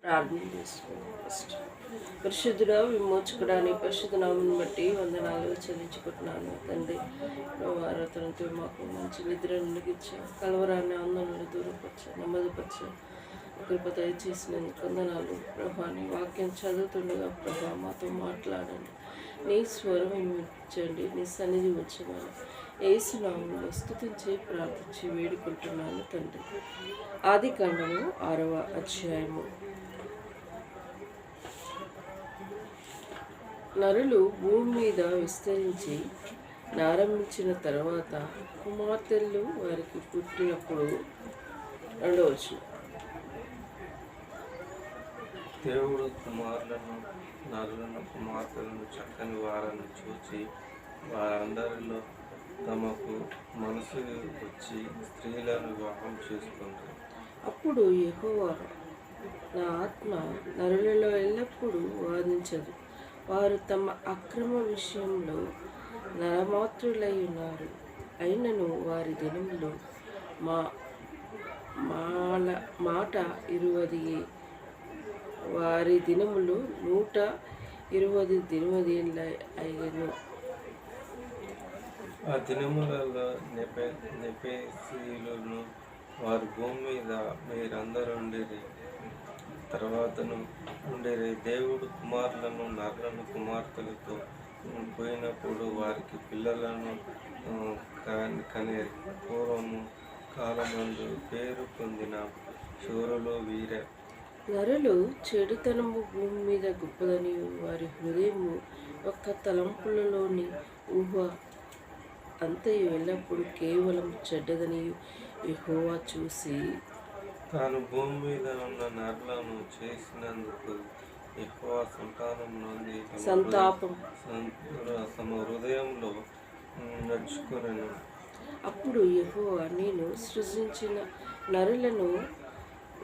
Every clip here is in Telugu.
ప్రార్థన చేసుకున్నాం. ఫస్ట్ పరిశుద్ధుడా, విమోచకుడాని పరిశుద్ధ నామమును బట్టి వందనాలు చెల్లించుకుంటున్నాను తండ్రి. వారతనంతో మాకు మంచి నిద్రను నిలిగించావు, కలవరాన్ని ఆందోళనలు దూరపరిచావు, నెమ్మదిపరిచావు. కృప దయచేసినందుకు వందనాలు ప్రభా. నీ వాక్యం చదువుతుండగా ప్రభా మాతో మాట్లాడండి, నీ స్వరం వినిపించండి, నీ సన్నిధి ఉంచమని యేసునామములో స్తుతించి ప్రార్థించి వేడుకుంటున్నాను తండ్రి. ఆదికాండము 6వ అధ్యాయము. నరులు భూమి మీద విస్తరించి ఆరంభించిన తర్వాత కుమార్తెలు వారికి పుట్టినప్పుడు ఉండవచ్చు. దేవుడు కుమారులను నరులను కుమార్తెలను చక్కని వారని చూచి వారందరిలో తమకు మనసు వచ్చి స్త్రీలను వివాహం చేసుకుంటారు. అప్పుడు యెహోవా, నా ఆత్మ నరులలో ఎల్లప్పుడూ వాదించదు, వారు తమ అక్రమ విషయంలో నరమాతృలై ఉన్నారు. అయినను వారి దినములు మాట 20, వారి దినములు 120 దినముల అయ్యను. ఆ దినములలో నెపేసీయులను వారు భూమి మీద మీరందరూ ఉండేది తర్వాతను ఉండేది. దేవుడు కుమారులను నరులను కుమార్తెలతో పోయినప్పుడు వారికి పిల్లలను కనేరి. పూర్వము కాలమందు పేరు పొందిన శూరులు వీరే. నరులు చెడుతనము భూమి మీద గొప్పదని వారి హృదయము యొక్క తలంపులలోని ఊహ అంతయు ఎల్లప్పుడూ కేవలం చెడ్డదని యెహోవా చూసి తాను భూమి మీద ఉన్న నరులను చేసినందుకు యెహోవా సంతానం నుండి సంతాపం తమ హృదయంలో నడుచుకునేను. అప్పుడు యెహోవా, నేను సృజించిన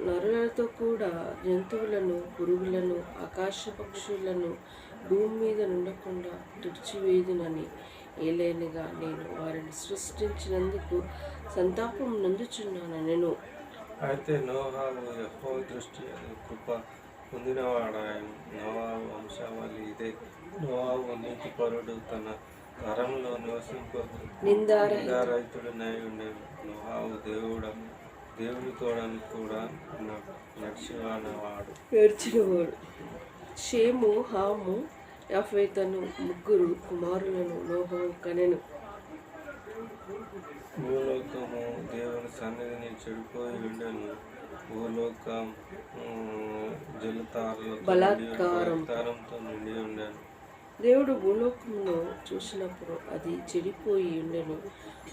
నరులతో కూడా జంతువులను, పురుగులను, ఆకాశ పక్షులను భూమి మీద నుండకుండా తుడిచివేయుదునని, ఏలైనగా నేను వారిని సృష్టించినందుకు సంతాపం నొందుచున్నానెను. అయితే నోవాహు యెహోవా దృష్టి కృప పొందినవాడాయను. నోవాహు వంశావళి ఇదే. నోవాహు నీతిపరుడు, తన తరంలో నిందారహితుడినై ఉండేను. నోవాహు దేవుని తోడని కూడా నడిచినవాడు. షేము, హాము, యాఫెతను ముగ్గురు కుమారులను నోహు కనెను. భూలోకము దేవుని సన్నిధిని చెడిపోయి ఉండెను. భూలోకం బలాత్కారంతో నిండి ఉండెను. దేవుడు భూలోకమును చూసినప్పుడు అది చెడిపోయి ఉండెను.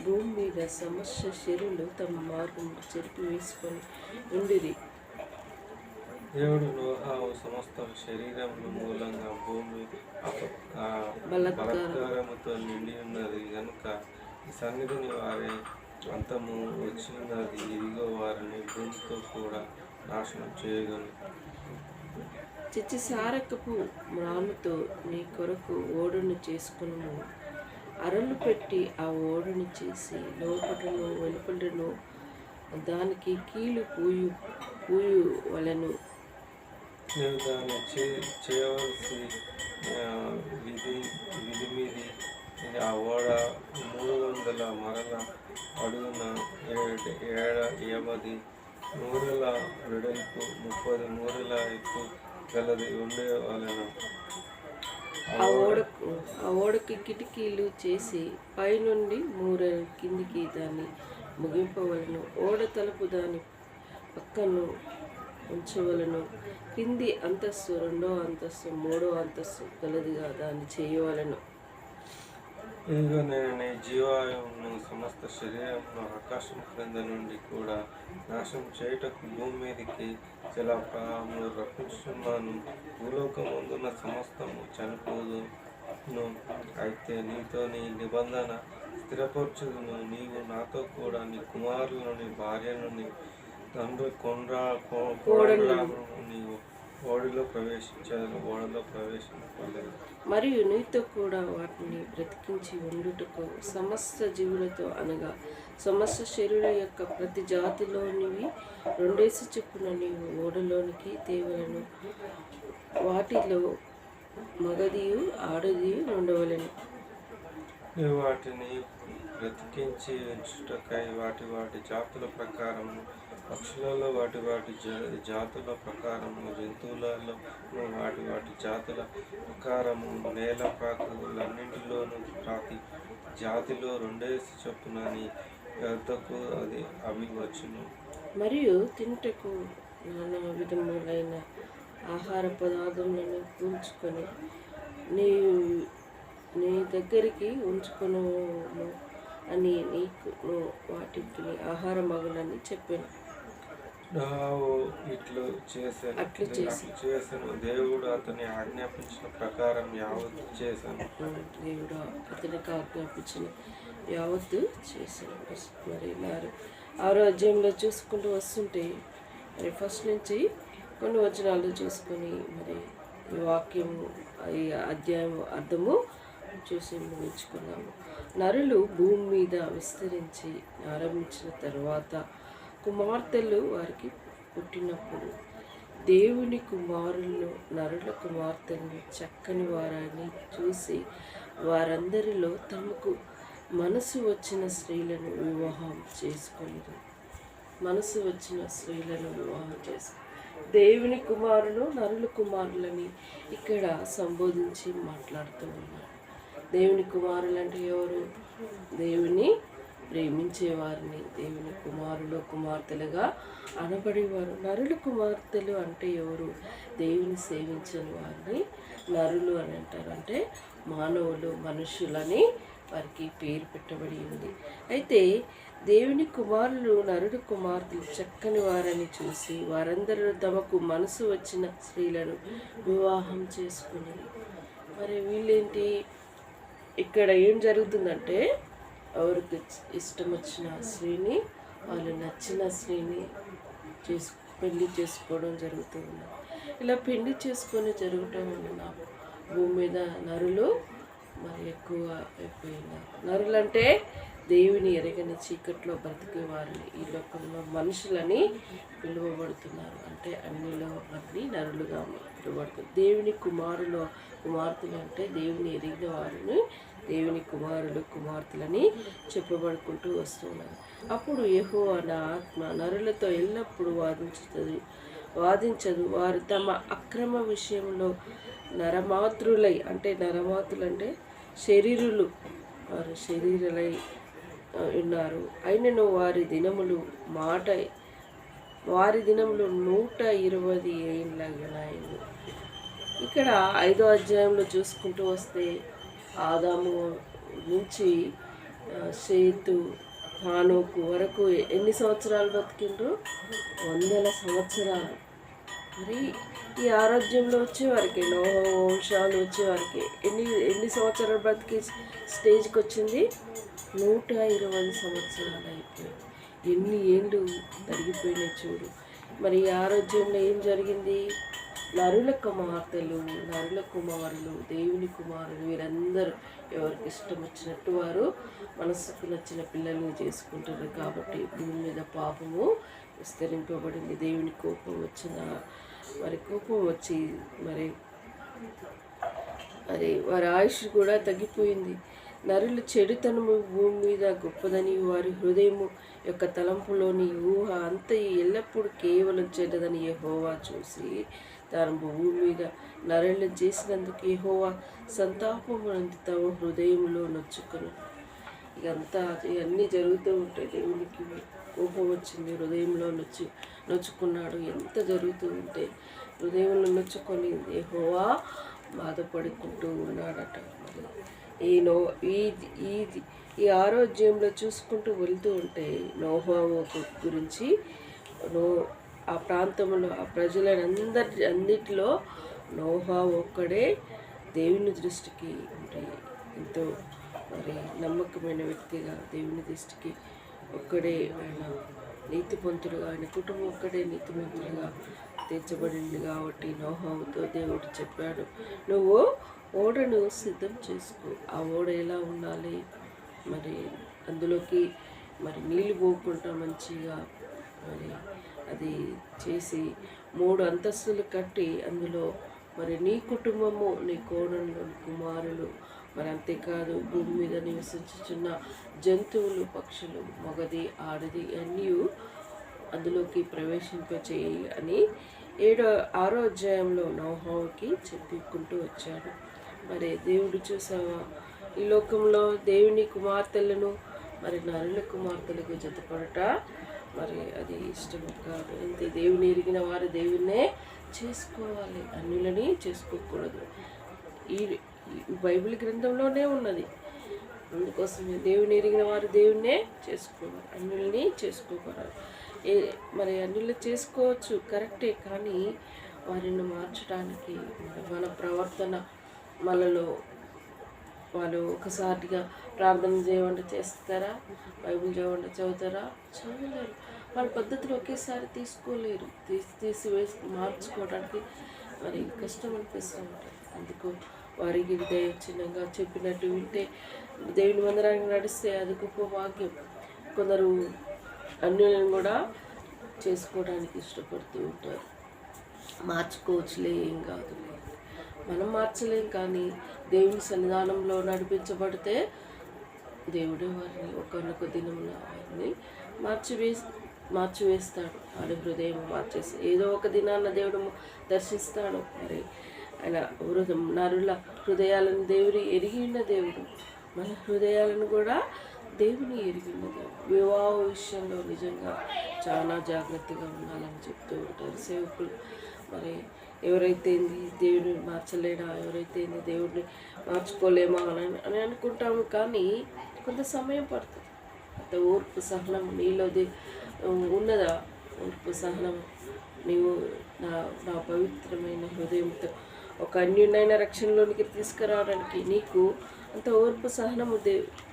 భూమి మీద సమస్త శరీరులు తమ మార్గం చెరిపివేసుకొని ఉండిరి. దేవుడు నోహు సమస్త శరీరముల మూలంగా భూమి బలాత్కారముతో నిండి ఉన్నది కనుక ఈ సన్నిధిని వారి అంతము వచ్చినది. ఇదిగో వారిని భూమితో కూడా నాశనం చేయగలను. చిచ్చిసారకపు మ్రానుతో నీ కొరకు ఓడను చేసుకును. అరలు పెట్టి ఆ ఓడను చేసి లోపటను వెలుపటను దానికి కీలు పూయు వలెను. నేను దాన్ని చేయవలసి విధి మీది. ఆ ఓడ 300 మరల అడుగున 70 మూరల వెడల్పు 30 మూరల ఎత్తు గలది ఉండేవాళ్ళను. ఆ ఓడకి కిటికీలు చేసి పైనుండి మూరల కిందికి దాన్ని ముగింపవలను. ఓడ తలుపు దాని పక్కను ఉంచవలను. కింది అంతస్తు 2వ అంతస్తు 3వ అంతస్తు గలదిగా దాన్ని చేయవలను. ఇదిగో నేను నీ జీవాయువును సమస్త శరీరమును ఆకాశం క్రింద నుండి కూడా నాశనం చేయుటకు భూమి మీదకి జలప్రవాహమును రప్పించుచున్నాను. భూలోకమందున్న సమస్తము చనిపోదును. అయితే నీతో నీ నిబంధన స్థిరపరచుదును. నీవు నాతో కూడా నీ కుమారులను, నీ భార్యను, నీ తండ్రి కోడళ్లను నీవు ఓడలో ప్రవేశింపలేదు. మరియు నీతో కూడా వాటిని బ్రతికించి ఉండుటకు సమస్త జీవులతో అనగా సమస్త శరీరం యొక్క ప్రతి జాతిలోనివి రెండేసి చొప్పున నీవు ఓడలోనికి తేవలను. వాటిలో మగదియు ఆడదియు ఉండవలెను. నీవు వాటిని బ్రతికించి ఉంచుటకై వాటి జాతుల ప్రకారము, పక్షులలో వాటి జాతుల ప్రకారము, జంతువులలో వాటి జాతుల ప్రకారము, నేల ప్రాకులన్నింటిలోనూ ప్రతి జాతిలో రెండేసి చొప్పున నీ యొద్దకు అవి వచ్చును. మరియు తినుటకు నానా విధములైన ఆహార పదార్థములను కూల్చుకొని నీ దగ్గరికి ఉంచుకొను అని నీకు వాటికి ఆహార మగునని చెప్పాను. అట్లు చేశాను. దేవుడు అతని ఆజ్ఞాపించిన ప్రకారం యావత్తు చేశాను. దేవుడు అతనికి ఆజ్ఞాపించిన యావత్తు చేశాను. మరి 6వ అధ్యాయంలో చూసుకుంటూ వస్తుంటే మరి ఫస్ట్ నుంచి కొన్ని వచనాలు చూసుకొని మరి ఈ వాక్యము ఈ అధ్యాయం అర్థము చూసి ముగించుకున్నాము. నరులు భూమి మీద విస్తరించి ఆరంభించిన తర్వాత కుమార్తెలు వారికి పుట్టినప్పుడు దేవుని కుమారులను నరుల కుమార్తెలను చక్కని వారని చూసి వారందరిలో తమకు మనసు వచ్చిన స్త్రీలను వివాహం చేసుకున్నారు. దేవుని కుమారులు నరుల కుమారులని ఇక్కడ సంబోధించి మాట్లాడుతూ ఉన్నారు. దేవుని కుమారులు అంటే ఎవరు? దేవుని ప్రేమించేవారిని దేవుని కుమారులు కుమార్తెలుగా అనబడేవారు. నరుల కుమార్తెలు అంటే ఎవరు? దేవుని సేవించని వారిని నరులు అని అంటారు. అంటే మానవులు, మనుషులని వారికి పేరు పెట్టబడి ఉంది. అయితే దేవుని కుమారులు నరుడు కుమార్తెలు చక్కని వారని చూసి వారందరూ తమకు మనసు వచ్చిన స్త్రీలను వివాహం చేసుకుని మరి వీళ్ళేంటి? ఇక్కడ ఏం జరుగుతుందంటే ఎవరికి ఇష్టం వచ్చిన స్త్రీని, వాళ్ళు నచ్చిన స్త్రీని పెళ్లి చేసుకోవడం జరుగుతూ ఉంది. ఇలా పెళ్లి చేసుకొని జరగటం వలన భూమి మీద నరులు మరి ఎక్కువ అయిపోయినారు. నరులు అంటే దేవుని ఎరగని చీకట్లో బ్రతికే వారిని ఈ లోకంలో మనుషులని పిలువబడుతున్నారు. అంటే అన్నిలో వారిని నరులుగా పిలువబడుతున్నారు. దేవుని కుమార్తెలు అంటే దేవుని ఎరిగిన వారిని దేవుని కుమారులు కుమార్తెలని చెప్పబడుకుంటూ వస్తున్నారు. అప్పుడు యెహోవా నా ఆత్మ నరులతో ఎల్లప్పుడూ వాదించదు. వారు తమ అక్రమ విషయంలో నరమాతృలై అంటే శరీరులు వారు శరీరులై ఉన్నారు. అయినను వారి దినములు 120 ఏళ్ళగనాయి. ఇక్కడ 5వ అధ్యాయంలో చూసుకుంటూ వస్తే ఆదాము నుంచి షేతు హానోకు వరకు ఎన్ని సంవత్సరాలు బతికిండ్రు? 100 సంవత్సరాలు. మరి ఈ ఆరోగ్యంలో వచ్చేవారికి నోహ వంశాలు వచ్చేవారికి ఎన్ని సంవత్సరాలు బతికి స్టేజ్కి వచ్చింది? 120 సంవత్సరాలు అయిపోయాయి. ఎన్ని ఏళ్ళు తరిగిపోయినాయి చూడు. మరి ఈ ఆరోగ్యంలో ఏం జరిగింది? నరుల కుమార్తెలు నరుల కుమారులు దేవుని కుమారులు వీరందరూ ఎవరికి ఇష్టం వచ్చినట్టు వారు మనసుకు నచ్చిన పిల్లల్ని చేసుకుంటారు. కాబట్టి భూమి మీద పాపము విస్తరింపబడింది. దేవుని కోపం వచ్చి మరి వారి ఆయుష్ కూడా తగ్గిపోయింది. నరులు చెడుతనము భూమి మీద గొప్పదని వారి హృదయము యొక్క తలంపులోని ఊహ అంత ఎల్లప్పుడూ కేవలం చెడ్డదని యెహోవా చూసి తాను భూమి మీద నరులను చేసినందుకు యెహోవా సంతాపమునందు తమ హృదయంలో నొచ్చుకుని ఇదంతా ఇవన్నీ జరుగుతూ ఉంటాయి. దేవునికి కోపం వచ్చింది, హృదయంలో నొచ్చుకున్నాడు. ఎంత జరుగుతూ ఉంటే హృదయంలో నొచ్చుకొని యెహోవా బాధపడుకుంటూ ఉన్నాడట. ఈ ఆరోగ్యంలో చూసుకుంటూ వెళ్తూ ఉంటే నోహా గురించి ఆ ప్రాంతంలో ఆ అన్నిటిలో నోహా ఒక్కడే దేవుని దృష్టికి అంటే ఎంతో మరి నమ్మకమైన వ్యక్తిగా దేవుని దృష్టికి ఒక్కడే ఆయన నీతిమంతుడుగా ఆయన కుటుంబం ఒక్కడే నీతిమంతులుగా తీర్చబడింది కాబట్టి నోహావుతో దేవుడు చెప్పాడు, నువ్వు ఓడను సిద్ధం చేసుకో. ఆ ఓడ ఎలా ఉండాలి, మరి అందులోకి మరి నీళ్ళు పోకుండా మంచిగా మరి అది చేసి 3 అంతస్తులు కట్టి అందులో మరి నీ కుటుంబము, నీ కోడళ్ళు, కుమారులు, మరి అంతేకాదు భూమి మీద నివసించుచున్న జంతువులు, పక్షులు, మగది ఆడది అన్నీ అందులోకి ప్రవేశింపచేయి అని 6వ అధ్యాయంలో నోహావుకి చెప్పుకుంటూ వచ్చాడు. మరి దేవుడు చూసావా, ఈ లోకంలో దేవుని కుమార్తెలను మరి నరుల కుమార్తెలకు జతపడట మరి అది ఇష్టము కాదు. అంతే, దేవుని ఎరిగిన వారు దేవుణ్ణే చేసుకోవాలి, అన్యులని చేసుకోకూడదు. ఈ బైబిల్ గ్రంథంలోనే ఉన్నది. అందుకోసమే దేవుని ఎరిగిన వారు దేవుణ్ణే చేసుకోవాలి, అన్యుల్ని చేసుకోకూడదు. మరి అన్యులు చేసుకోవచ్చు కరెక్టే, కానీ వారిని మార్చడానికి మన ప్రవర్తన మనలో వాళ్ళు ఒకసారిగా ప్రార్థన చేయకుండా చేస్తారా, బైబిల్ చేయకుండా చదువుతారా, చదవలేరు. వాళ్ళ పద్ధతులు ఒకేసారి తీసుకోలేరు, తీసివేసి మార్చుకోవడానికి మరి కష్టం అనిపిస్తూ ఉంటుంది. అందుకు వారికి దయచిన్నంగా చెప్పినట్టు వింటే దేవుని మందిరానికి నడిస్తే అది గొప్ప భాగ్యం. కొందరు అన్యులను కూడా చేసుకోవడానికి ఇష్టపడుతూ ఉంటారు. మార్చుకోవచ్చులే, ఏం కాదు, మనం మార్చలేం, కానీ దేవుని సన్నిధానంలో నడిపించబడితే దేవుడే వారిని ఒకనొక దినమున వారిని మార్చివేస్తాడు. వారి హృదయం మార్చేసి ఏదో ఒక దినాన్న దేవుడు దర్శిస్తాడు. మరి ఆయన నరుల హృదయాలను దేవుడు ఎరిగి ఉన్న దేవుడు, మన హృదయాలను కూడా దేవుని ఎరిగిన దేవుడు. వివాహ విషయంలో నిజంగా చాలా జాగ్రత్తగా ఉండాలని చెప్తూ ఉంటారు సేవకులు. మరి ఎవరైతే దేవుడిని మార్చలేడా, ఎవరైతే దేవుడిని మార్చుకోలేమా అని అనుకుంటాము, కానీ కొంత సమయం పడుతుంది. అంత ఓర్పు సహనం నీలో ఉన్నదా? ఓర్పు సహనం నీవు నా పవిత్రమైన హృదయంతో ఒక అన్యునైన రక్షణలోనికి తీసుకురావడానికి నీకు అంత ఓర్పు సహనం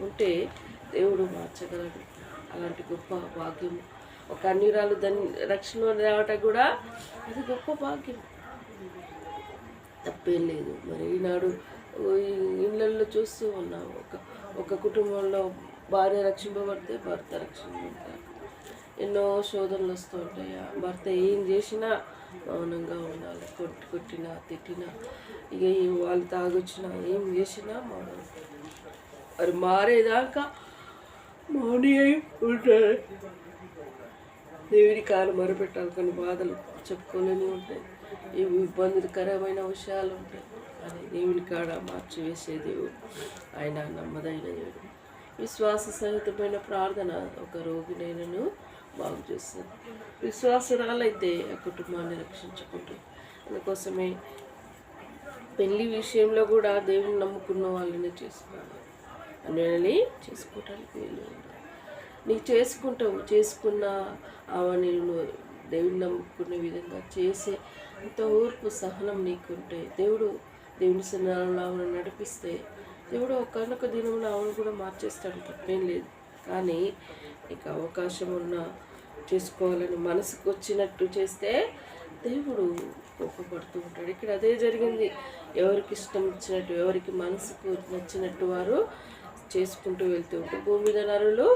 ఉంటే దేవుడు మార్చగలడు. అలాంటి గొప్ప భాగ్యం ఒక అన్యురాలు దాన్ని రక్షణలో రావటం కూడా అది గొప్ప భాగ్యం, తప్పేం లేదు. మరి ఈనాడు ఇళ్ళల్లో చూస్తూ ఉన్నాం, ఒక కుటుంబంలో భార్య రక్షింపబడితే భర్త రక్షింపబడతారు. ఎన్నో శోధనలు వస్తూ ఉంటాయి. భర్త ఏం చేసినా మౌనంగా ఉండాలి, కొట్టినా తిట్టినా, ఇక వాళ్ళు తాగొచ్చినా ఏం చేసినా మౌనం. మరి మారేదాకా మౌని అయి ఉంటారు. దేవుడి కాలు మొరపెట్టాలి, కొన్ని బాధలు చెప్పుకోలేని ఉంటాయి, ఇవి ఇబ్బందికరమైన విషయాలు ఉంటాయి. కానీ దేవుని కాడ మార్చివేసే దేవుడు, ఆయన నమ్మదైన దేవుడు. విశ్వాస సహితమైన ప్రార్థన ఒక రోగినైనను బాగు చేస్తుంది. విశ్వాసరాలైతే ఆ కుటుంబాన్ని రక్షించుకుంటుంది. అందుకోసమే పెళ్లి విషయంలో కూడా దేవుని నమ్ముకున్న వాళ్ళని చేసుకోవాలి, అన్నీ చేసుకోవటానికి వీలు ఉండదు. నీకు చేసుకున్న అవన్నీ నువ్వు దేవుని నమ్ముకునే విధంగా చేసే అంత ఓర్పు సహనం నీకుంటే దేవుని సన్నిధానంలో ఆమెను నడిపిస్తే దేవుడు ఒకనొక దినమున ఆమెను కూడా మార్చేస్తాడు, తప్పేం లేదు. కానీ నీకు అవకాశం ఉన్న చేసుకోవాలని మనసుకు వచ్చినట్టు చేస్తే దేవుడు కోపపడుతూ ఉంటాడు. ఇక్కడ అదే జరిగింది. ఎవరికి ఇష్టం వచ్చినట్టు, ఎవరికి మనసుకు నచ్చినట్టు వారు చేసుకుంటూ వెళ్తూ ఉంటారు. భూమి మీద నరులు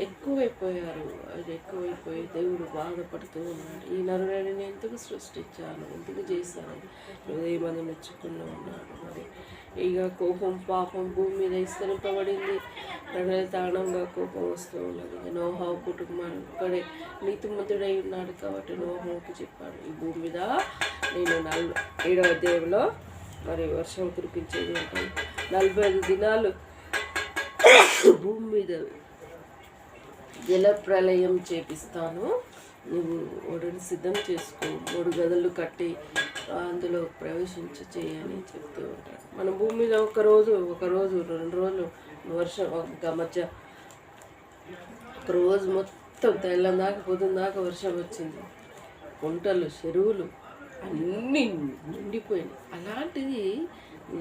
ఎక్కువైపోయారు. అది ఎక్కువైపోయి దేవుడు బాధపడుతూ ఉన్నాడు. ఈ నరులని నేను ఎందుకు సృష్టించాను, ఎందుకు చేశాను, హృదయమంది మెచ్చుకుని ఉన్నాడు. మరి ఇక కోపం పాపం భూమి మీద విస్తరింపబడింది. ప్రజల తాళంగా కోపం వస్తూ ఉన్నది. నోహావు కుటుంబాన్ని ఒక్కడే నీతిమంతుడై ఉన్నాడు కాబట్టి నోహావుకి చెప్పాడు, ఈ భూమి మీద నేను 7వ అధ్యాయంలో మరి వర్షం కురిపించేది ఉంటాను, 45 దినాలు భూమి మీద జలప్రలయం చేపిస్తాను, నువ్వు ఓడని సిద్ధం చేసుకో, 3 గదులు కట్టి అందులో చేయని చెప్తూ ఉంటాడు. మన భూమి మీద ఒక రోజు 2 రోజులు వర్షం మధ్య ఒక రోజు మొత్తం తెల్లం దాకా పొద్దున్న దాకా వర్షం వచ్చింది. కుంటలు చెరువులు అన్నీ నిండిపోయినాయి. అలాంటిది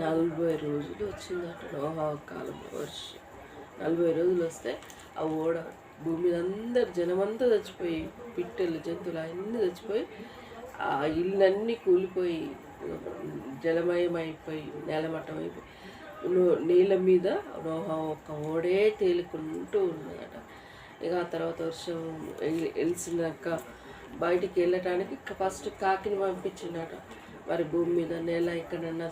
40 రోజులు వచ్చిందట నోహావు కాలంలో వర్షం. 40 రోజులు వస్తే ఆ ఓడ భూమి మీద అందరు జనమంతా చచ్చిపోయి, పిట్టలు జంతువులు అన్నీ చచ్చిపోయి ఆ ఇళ్ళన్నీ కూలిపోయి జలమయమైపోయి నేలమట్టం అయిపోయి నీళ్ళ మీద నోహా ఒక ఓడే తేలుకుంటూ ఉన్నదట. ఇక ఆ తర్వాత వర్షం వెలిసినాక బయటికి వెళ్ళటానికి ఫస్ట్ కాకిని పంపించిందట. మరి భూమి మీద నేల ఎక్కడన్నా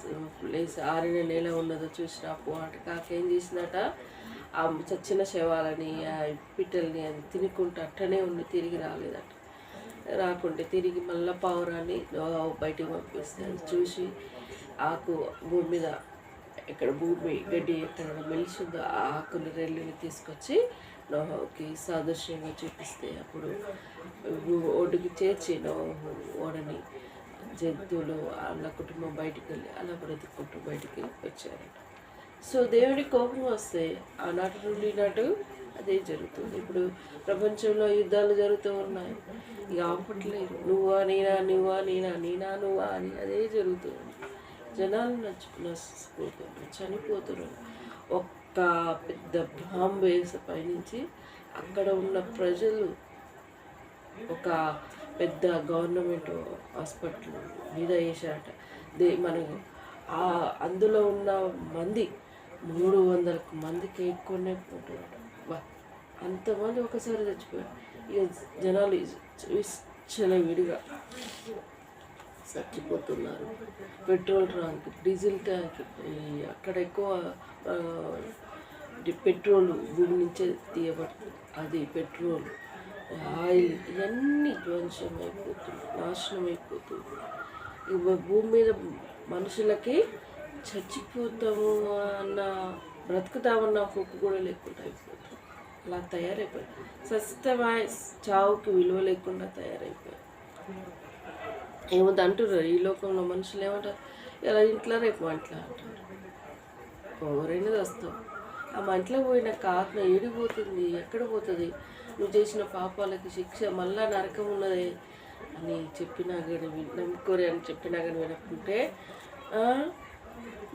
లేసి ఆరిన నేల ఉన్నదో చూసినప్పుడు అటు కాకి ఏం చేసిందట, ఆ చచ్చిన శవాలని ఆ పిట్టల్ని అది తినుకుంటూ అట్టనే ఉండి తిరిగి రాలేదట. రాకుంటే తిరిగి మళ్ళీ పావురాన్ని బయటికి పంపిస్తే అది చూసి ఆకు భూమి మీద ఎక్కడ భూమి గడ్డి ఎక్కడ మెలిసిందో ఆ ఆకుని రెల్లుని తీసుకొచ్చి నోహకి సాదృశ్యంగా చూపిస్తే అప్పుడు ఒడ్డుకి చేర్చి ఓడని జంతువులు వాళ్ళ కుటుంబం బయటికి వెళ్ళి అలా బ్రతుకుంటూ బయటికి వచ్చారట. సో దేవుడి కోపం వస్తే ఆనాటి నుండి ఈనాటు అదే జరుగుతుంది. ఇప్పుడు ప్రపంచంలో యుద్ధాలు జరుగుతూ ఉన్నాయి, ఇక ఆపట్లేదు. నువ్వా నేనా, నువ్వా నేనా, నేనా నువ్వా అని అదే జరుగుతుంది. జనాలు నచ్చిపోతున్నారు, చనిపోతున్నారు. ఒక్క పెద్ద బాంబు వేసే పైనుంచి అక్కడ ఉన్న ప్రజలు ఒక పెద్ద గవర్నమెంట్ హాస్పిటల్ మీద వేసారట. మనకు అందులో ఉన్న మంది 300 మందికి ఎక్కువనే పోతున్నారు. అంతమంది ఒకసారి చచ్చిపోయారు. ఇక జనాలు విడిగా చచ్చిపోతున్నారు. పెట్రోల్ ట్యాంక్, డీజిల్ ట్యాంక్, అక్కడ ఎక్కువ పెట్రోల్ భూమి నుంచే తీయబడుతుంది. అది పెట్రోల్, ఆయిల్ ఇవన్నీ ధ్వంసం అయిపోతుంది, నాశనం అయిపోతుంది. భూమి మీద మనుషులకి చచ్చిపోతాము అన్న బ్రతుకుతామన్న హోప్ కూడా లేకుండా అయిపోతుంది. అలా తయారైపోయింది. స్వస్థమైన చావుకి విలువ లేకుండా తయారైపోయింది. ఏముంది అంటున్నారు ఈ లోకంలో మనుషులు ఏమంటారు, ఇలా ఇంట్లో రేపు మంటలో అంటారు. ఎవరైనా వస్తాం. ఆ మంటలో పోయిన ఆత్మ ఏడిపోతుంది, ఎక్కడ పోతుంది? నువ్వు చేసిన పాపాలకి శిక్ష మళ్ళా నరకం ఉన్నది అని చెప్పినా కానీ నమ్ముకోరే అని చెప్పినా కానీ వినకుంటే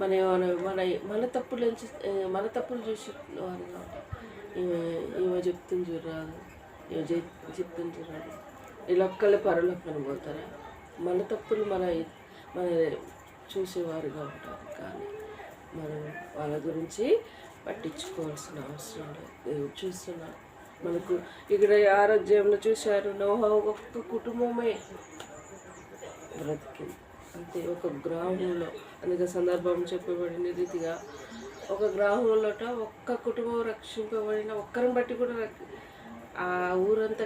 మన మన తప్పులు చూసి వారు ఈమె చెప్తుంది చూడరాదు, చెప్తుంది చూడరాదు, ఇలా ఒక్కళ్ళే పరలోకం పోతారా? మన తప్పులు మన చూసేవారుగా ఉంటారు, కానీ మనం వాళ్ళ గురించి పట్టించుకోవాల్సిన అవసరం లేదు. దేవుడు చూస్తున్నాడు. మనకు ఇక్కడ ఆరోగ్యంలో చూశారు, నోహా ఒక్క కుటుంబమే బ్రతికింది అంతే. ఒక గ్రామంలో అనేక సందర్భం చెప్పబడిన రీతిగా ఒక గ్రామంలో ఒక్క కుటుంబం రక్షింపబడిన ఒక్కరిని బట్టి కూడా ఆ ఊరంతా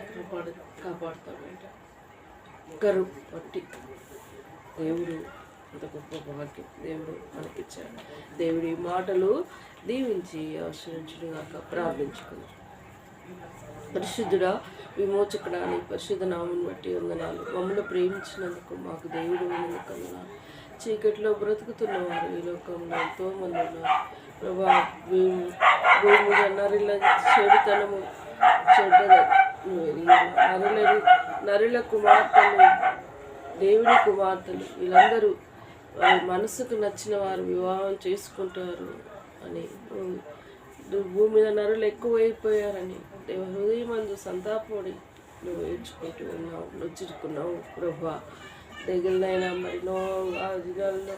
కాపాడుతాడంట. ఒక్కరు బట్టి దేవుడు అంత గొప్ప భాగ్యం దేవుడు మనకిచ్చాడు. దేవుడి మాటలు దీవించి ఆశ్రయించుగాక ప్రార్థించుకున్నాం. పరిశుద్ధుడా, విమోచకుడా, నీ పరిశుద్ధ నామమును బట్టి వందనాలు. మమ్మల్ని ప్రేమించినందుకు మాకు దేవుడు ఉన్నందుకు వందనాలు. చీకటిలో బ్రతుకుతున్నవారు ఈ లోకంలో ఎంతోమంది ఉన్నారు ప్రభా. భూమి మీద నరుల చెడుతనము నరుల కుమార్తెలు, దేవుని కుమార్తెలు వీళ్ళందరూ మనసుకు నచ్చిన వారు వివాహం చేసుకుంటారు అని, భూమి మీద నరులు ఎక్కువైపోయారని హృదయమందు సంతాపడి నువ్వు ఏడ్చుకుంటూ ఉన్నావు, నొచ్చుకున్నావు ప్రభా. దగ్గరనైనా మరి దినాల్లో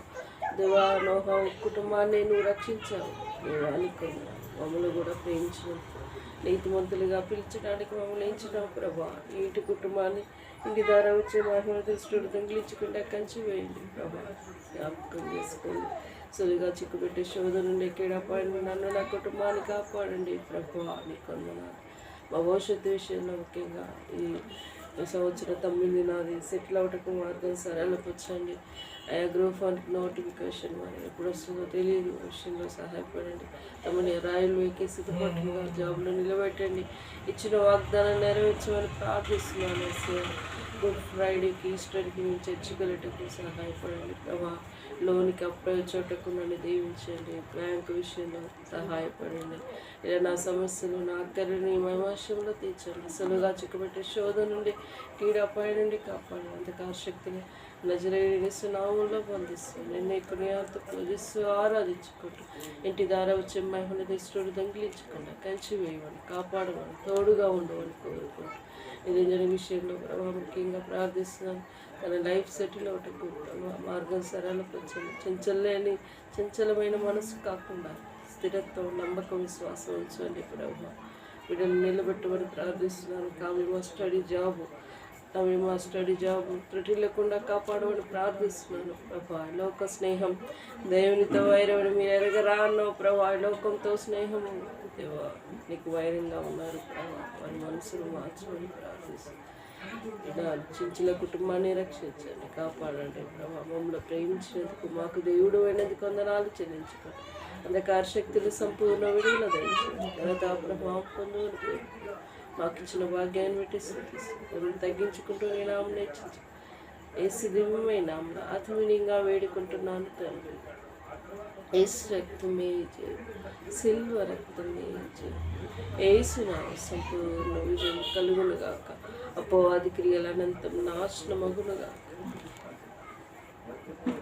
దేవా నోహా కుటుంబాన్ని నువ్వు రక్షించావు. దేవానికి మమ్మల్ని కూడా ప్రేమించినావు, నీతిమంతులుగా పిలిచడానికి మమ్మల్ని ఎంచినావు ప్రభా. ఇంటి కుటుంబాన్ని ఇంటి ద్వారా వచ్చే మహిమ దృష్టిని దొంగిలించకుండా కంచి వేయండి ప్రభా. జ్ఞాపకం చేసుకోండి. సులుగా చిక్కుపెట్టే శోధన నుండి కీడపాయండి. నన్ను నా కుటుంబాన్ని కాపాడండి ప్రభా. నీకు వందనాలు. మా భవిష్యత్తు విషయంలో ముఖ్యంగా ఈ సంవత్సరం 9 నాది సెటిల్ అవటకు మార్గం సరళపరచండి. గ్రూప్ 1 నోటిఫికేషన్ మరి ఎప్పుడు వస్తుందో తెలియదు, విషయంలో సహాయపడండి. తమని రైల్వేకి సిద్ధపట్టుగా జాబ్లో నిలబెట్టండి. ఇచ్చిన వాగ్దానం నెరవేర్చమని ప్రార్థిస్తున్నాను. గుడ్ ఫ్రైడేకి, ఈస్టర్కి మేము చర్చికి వెళ్ళటకు సహాయపడండి ప్రభా. లోనికి అప్లై చోటకు నన్ను దీవించండి. బ్యాంకు విషయంలో సహాయపడండి. ఇలా నా సమస్యలు నా అక్కరిని మహిమాశంలో తీర్చండి. సులువుగా చిక్కుపెట్టే శోధ నుండి కీడపాయ నుండి కాపాడండి. అంతకాశక్తిని నజరేయుని నామంలో బంధిస్తూ నిన్ను కొనియాడుతూ పూజిస్తూ ఆరాధించుకుంటూ ఇంటి ద్వారా వచ్చే మహిళ దిష్టుడు దొంగిలించకుండా కలిసి వేయమని కాపాడమని తోడుగా ఉండమని కోరుకుంటూ నిరంజన విషయంలో ప్రభావ ముఖ్యంగా ప్రార్థిస్తున్నాను. తన లైఫ్ సెటిల్ అవటకు మార్గం సరళపరచండి. చంచలమైన మనసు కాకుండా స్థిరత్వం, నమ్మకం, విశ్వాసం ఉంచండి ప్రభావ. వీళ్ళని నిలబెట్టమని ప్రార్థిస్తున్నాను. మా స్టడీ జాబ్ త్రుటి లేకుండా కాపాడమని ప్రార్థిస్తున్నాను ప్రభా. లోక స్నేహం దేవునితో వైరమని మీరు ఎరగరా అన్నావు ప్రభా. లోకంతో స్నేహం దేవా నీకు వైరంగా ఉన్నారు ప్రభా. వారి మనసును మార్చమని ప్రార్థిస్తున్నాను. ఇలా చించిన కుటుంబాన్ని రక్షించండి, కాపాడండి ప్రభా. మమ్మల్ని ప్రేమించినందుకు మాకు దేవుడు అయినందుకు వందనాలు చెల్లించుకోండి. అంధకార శక్తులు సంపూర్ణ విడుదల దయచేయండి. ఘనత ప్రభావం పొందుని మాకు ఇచ్చిన భాగ్యాన్ని పెట్టి స్థుతిస్తున్నాను. తగ్గించుకుంటూ నీ నామం నేర్చించు. ఏసు దివ్యమైన నామమున ఆత్మీయంగా వేడుకుంటున్నాను తండ్రి. ఏసు రక్తమే జయం, సిల్వ రక్తమే జయం. ఏసు నామం సంపూర్ణ విజయం కలుగునుగాక. అపవాది క్రియల అనంతం నాశనమగునుగాక.